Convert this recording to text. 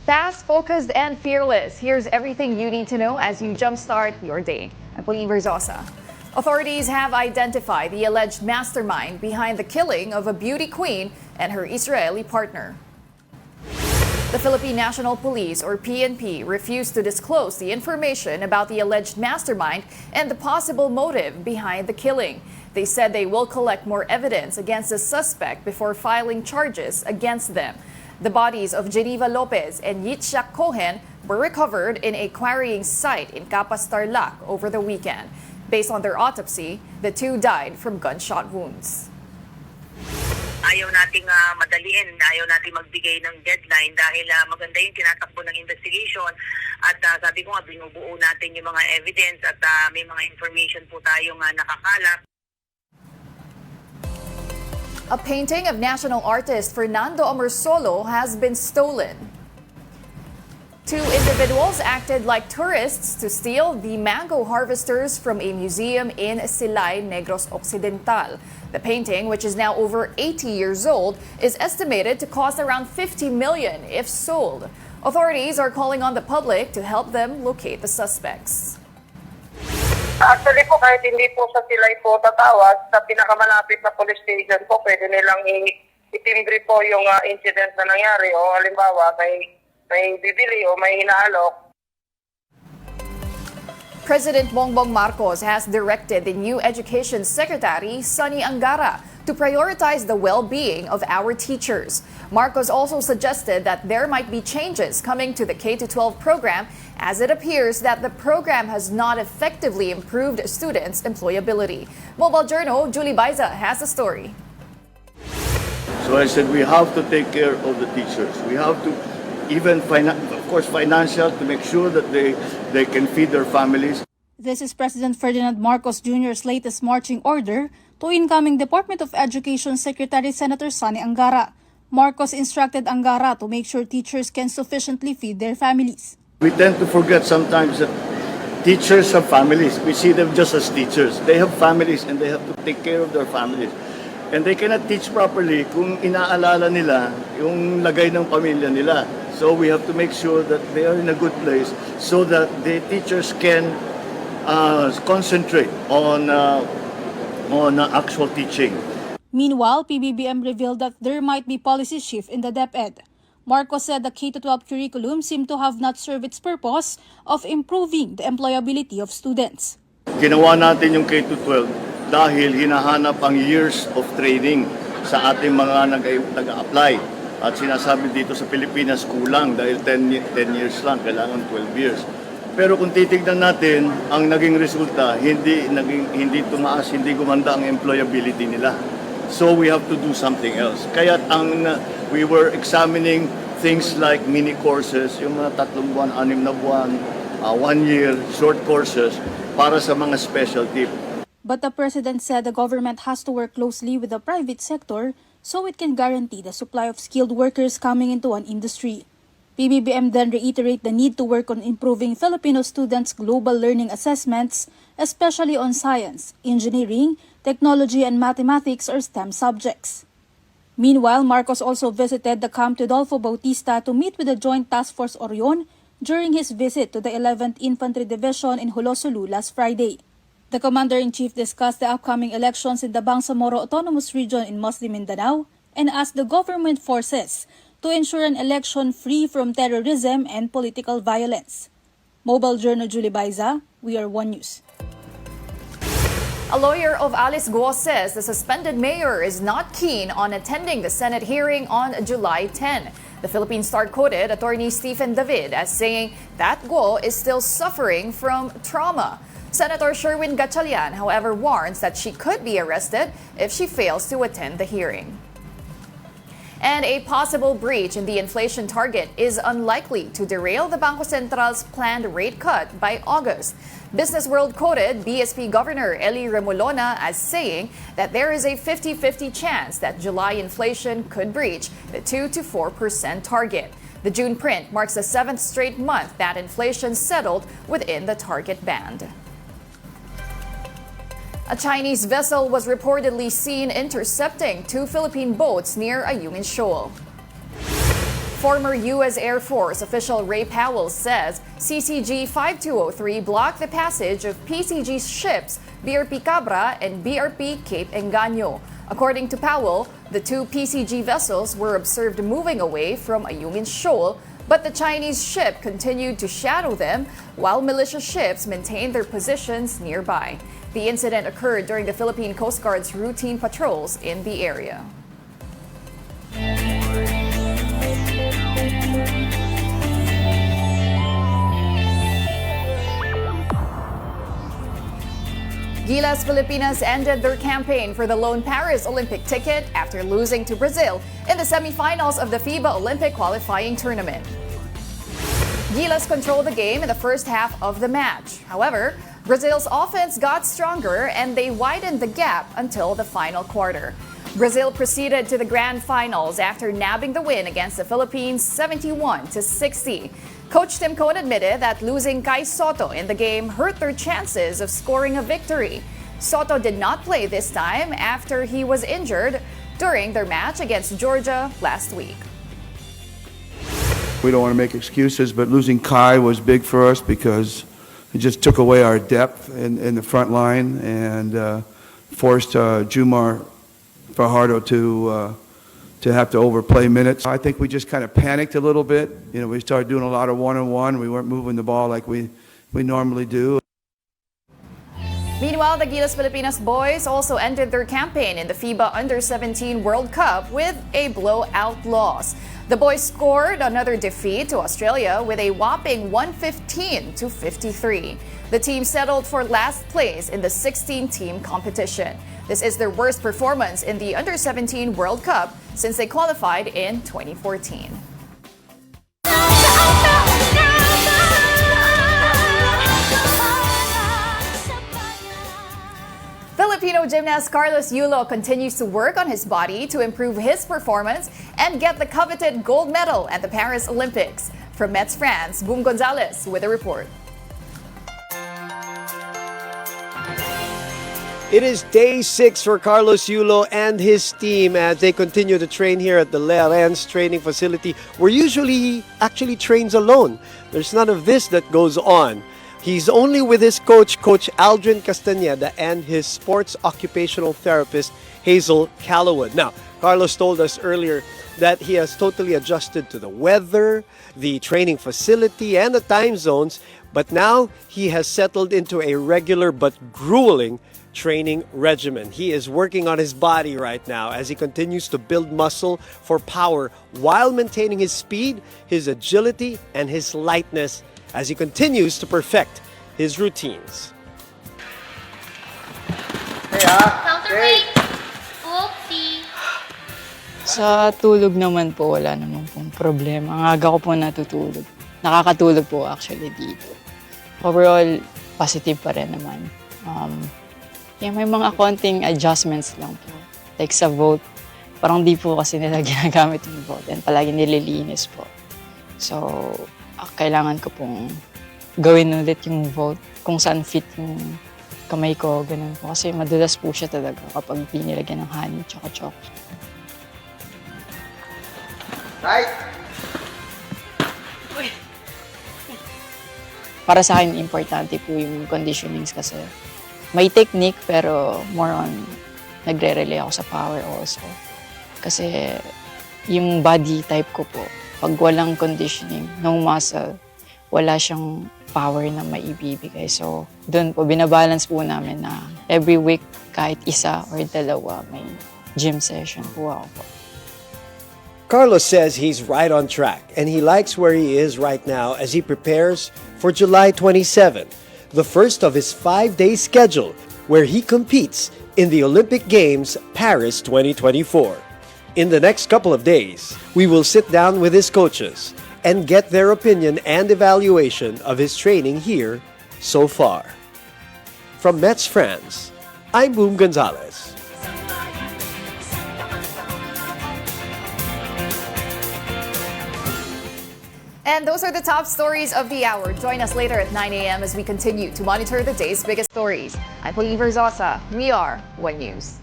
Fast, focused, and fearless. Here's everything you need to know as you jumpstart your day. I'm Pauline Verzosa. Authorities have identified the alleged mastermind behind the killing of a beauty queen and her Israeli partner. The Philippine National Police, or PNP, refused to disclose the information about the alleged mastermind and the possible motive behind the killing. They said they will collect more evidence against the suspect before filing charges against them. The bodies of Geneva Lopez and Yitzhak Cohen were recovered in a quarrying site in Capas, Tarlac over the weekend. Based on their autopsy, the two died from gunshot wounds. Ayaw nating madaliin, ayaw nating magbigay ng deadline dahil maganda yung tinatakbo ng investigation at sabi ko nga binubuo natin yung mga evidence at may mga information po tayong nakakalap. A painting of national artist Fernando Amorsolo has been stolen. Two individuals acted like tourists to steal the mango harvesters from a museum in Silay, Negros Occidental. The painting, which is now over 80 years old, is estimated to cost around 50 million if sold. Authorities are calling on the public to help them locate the suspects. Actually po, kahit hindi po sa Silay po tatawag, sa pinakamalapit na police station po, pwede nilang itimbre po yung incident na nangyari o halimbawa may bibili o may inaalok. President Bongbong Marcos has directed the new Education Secretary, Sonny Angara, to prioritize the well-being of our teachers. Marcos also suggested that there might be changes coming to the K-12 program as it appears that the program has not effectively improved students' employability. Mobile Journal Julie Baiza has the story. So I said we have to take care of the teachers. We have to even, of course, financial to make sure that they can feed their families. This is President Ferdinand Marcos Jr.'s latest marching order to incoming Department of Education Secretary Senator Sonny Angara. Marcos instructed Angara to make sure teachers can sufficiently feed their families. We tend to forget sometimes that teachers have families. We see them just as teachers. They have families and they have to take care of their families. And they cannot teach properly kung inaalala nila yung lagay ng pamilya nila. So we have to make sure that they are in a good place so that the teachers can concentrate on actual teaching. Meanwhile, PBBM revealed that there might be policy shift in the DepEd. Marcos said the K-12 curriculum seemed to have not served its purpose of improving the employability of students. Ginawa natin yung K-12 dahil hinahanap ang years of training sa ating mga nag-a-apply. At sinasabi dito sa Pilipinas kulang dahil 10 years lang, kailangan 12 years. Pero kung titignan natin, ang naging resulta, hindi tumaas, hindi gumanda ang employability nila. So we have to do something else. Kaya we were examining things like mini courses, yung mga 3 buwan, 6 na buwan, 1 year, short courses, para sa mga specialty. But the president said the government has to work closely with the private sector so it can guarantee the supply of skilled workers coming into an industry. PBBM then reiterate the need to work on improving Filipino students' global learning assessments, especially on science, engineering, technology, and mathematics or STEM subjects. Meanwhile, Marcos also visited the Camp Tudolfo Bautista to meet with the Joint Task Force Orion during his visit to the 11th Infantry Division in Hulosulu last Friday. The Commander-in-Chief discussed the upcoming elections in the Bangsamoro Autonomous Region in Muslim Mindanao and asked the government forces to ensure an election free from terrorism and political violence. Mobile Journal Julie Baiza, We Are One News. A lawyer of Alice Guo says the suspended mayor is not keen on attending the Senate hearing on July 10. The Philippine Star quoted attorney Stephen David as saying that Guo is still suffering from trauma. Senator Sherwin Gatchalian, however, warns that she could be arrested if she fails to attend the hearing. And a possible breach in the inflation target is unlikely to derail the Bangko Central's planned rate cut by August. Business World quoted BSP Governor Eli Remolona as saying that there is a 50-50 chance that July inflation could breach the 2 to 4% target. The June print marks the 7th straight month that inflation settled within the target band. A Chinese vessel was reportedly seen intercepting 2 Philippine boats near Ayungin Shoal. Former U.S. Air Force official Ray Powell says CCG 5203 blocked the passage of PCG's ships BRP Cabra and BRP Cape Engaño. According to Powell, the two PCG vessels were observed moving away from Ayungin Shoal, but the Chinese ship continued to shadow them while militia ships maintained their positions nearby. The incident occurred during the Philippine Coast Guard's routine patrols in the area. Gilas Filipinas ended their campaign for the lone Paris Olympic ticket after losing to Brazil in the semifinals of the FIBA Olympic qualifying tournament. Gilas controlled the game in the first half of the match. However, Brazil's offense got stronger and they widened the gap until the final quarter. Brazil proceeded to the grand finals after nabbing the win against the Philippines 71-60. Coach Tim Cohn admitted that losing Kai Soto in the game hurt their chances of scoring a victory. Soto did not play this time after he was injured during their match against Georgia last week. We don't want to make excuses, but losing Kai was big for us because it just took away our depth in the front line and forced Jumar Fajardo to have to overplay minutes. I think we just kind of panicked a little bit. You know, we started doing a lot of one-on-one. We weren't moving the ball like we normally do. Meanwhile, the Gilas Filipinas boys also ended their campaign in the FIBA Under-17 World Cup with a blowout loss. The boys scored another defeat to Australia with a whopping 115-53. The team settled for last place in the 16-team competition. This is their worst performance in the Under-17 World Cup since they qualified in 2014. Filipino gymnast Carlos Yulo continues to work on his body to improve his performance and get the coveted gold medal at the Paris Olympics. From Metz, France, Boom Gonzalez with a report. It is day 6 for Carlos Yulo and his team as they continue to train here at the Learens training facility, where usually he actually trains alone. There's none of this that goes on. He's only with his coach, Coach Aldrin Castañeda, and his sports occupational therapist, Hazel Callowwood. Now, Carlos told us earlier that he has totally adjusted to the weather, the training facility, and the time zones, but now he has settled into a regular but grueling training regimen. He is working on his body right now as he continues to build muscle for power while maintaining his speed, his agility, and his lightness as he continues to perfect his routines. Counterweight, oopsie. Sa tulog naman po, wala naman pong problema. Ang aga ko po natutulog. Nakakatulog po actually dito. Overall, positive pa rin naman. May mga konting adjustments lang po. Like sa vote, parang di po kasi nila ginagamit yung vote and palagi nililinis po. So, kailangan ko pong gawin ulit yung vote kung saan fit yung kamay ko, ganun po. Kasi madulas po siya talaga kapag di nilagyan ng honey tsaka chocolate. Right. Para sa akin, importante po yung conditionings kasi may technique pero more on nagre-relay ako sa power also. Kasi yung body type ko po, pag walang conditioning ng muscle, wala siyang power na maibibigay. So, doon po, binabalance po namin na every week, kahit isa or dalawa, may gym session po ako. Carlos says he's right on track and he likes where he is right now as he prepares for July 27, the first of his 5-day schedule where he competes in the Olympic Games Paris 2024. In the next couple of days, we will sit down with his coaches and get their opinion and evaluation of his training here so far. From Metz, France, I'm Boom Gonzalez. And those are the top stories of the hour. Join us later at 9 a.m. as we continue to monitor the day's biggest stories. I'm Pauline Verzosa. We are One News.